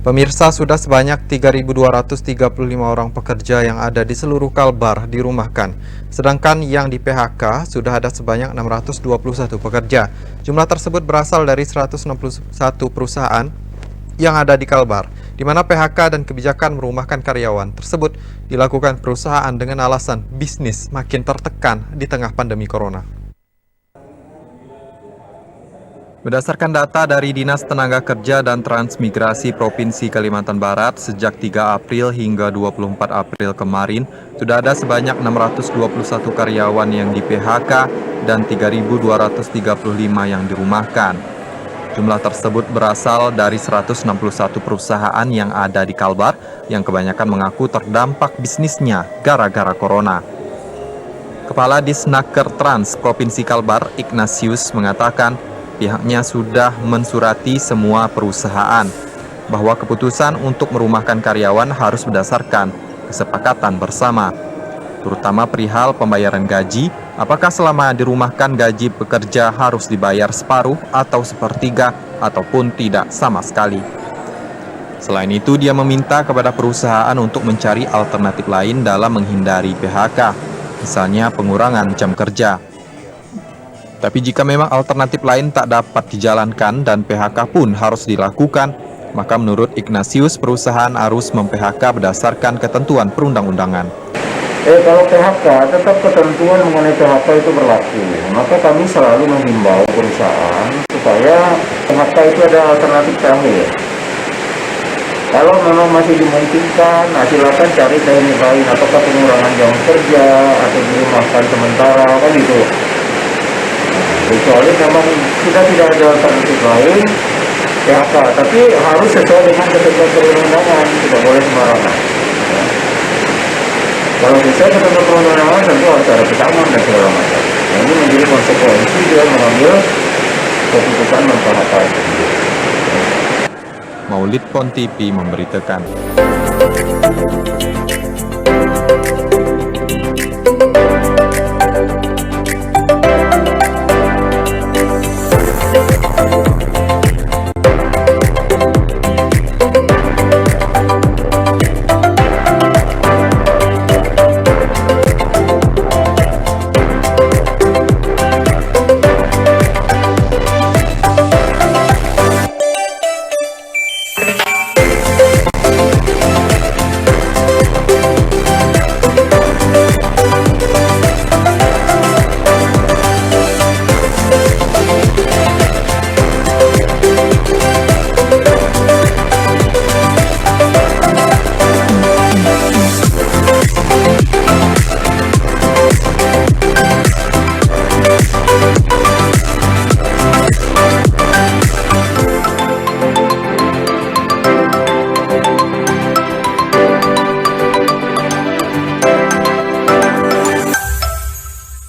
Pemirsa, sudah sebanyak 3.235 orang pekerja yang ada di seluruh Kalbar dirumahkan. Sedangkan yang di PHK sudah ada sebanyak 621 pekerja. Jumlah tersebut berasal dari 161 perusahaan yang ada di Kalbar, di mana PHK dan kebijakan merumahkan karyawan tersebut dilakukan perusahaan dengan alasan bisnis makin tertekan di tengah pandemi corona. Berdasarkan data dari Dinas Tenaga Kerja dan Transmigrasi Provinsi Kalimantan Barat, sejak 3 April hingga 24 April kemarin, sudah ada sebanyak 621 karyawan yang di PHK dan 3.235 yang dirumahkan. Jumlah tersebut berasal dari 161 perusahaan yang ada di Kalbar, yang kebanyakan mengaku terdampak bisnisnya gara-gara corona. Kepala Disnaker Trans Provinsi Kalbar, Ignatius, mengatakan pihaknya sudah mensurati semua perusahaan bahwa keputusan untuk merumahkan karyawan harus berdasarkan kesepakatan bersama, terutama perihal pembayaran gaji. Apakah selama dirumahkan gaji pekerja harus dibayar separuh atau sepertiga ataupun tidak sama sekali. Selain itu, dia meminta kepada perusahaan untuk mencari alternatif lain dalam menghindari PHK, misalnya pengurangan jam kerja. Tapi jika memang alternatif lain tak dapat dijalankan dan PHK pun harus dilakukan, maka menurut Ignatius, perusahaan harus mem-PHK berdasarkan ketentuan perundang-undangan. Kalau PHK, tetap ketentuan mengenai PHK itu berlaku. Maka kami selalu menghimbau perusahaan supaya PHK itu ada alternatif terakhir. Kalau memang masih dimungkinkan, silakan cari teknik lain, apakah pengurangan jam kerja atau dirumahkan sementara, kan itu. Kecuali memang kita tidak ada alternatif lain, PHK, tapi harus sesuai dengan ketentuan perundang-undangan, tidak boleh sembarangan. Kalau sesuai ketentuan perundang-undangan tentu harus ada pesangon dan segala macam. Nah, ini menjadi konsekuensi dia mengambil keputusan mem-PHK. Maulid Pon TV memberitakan.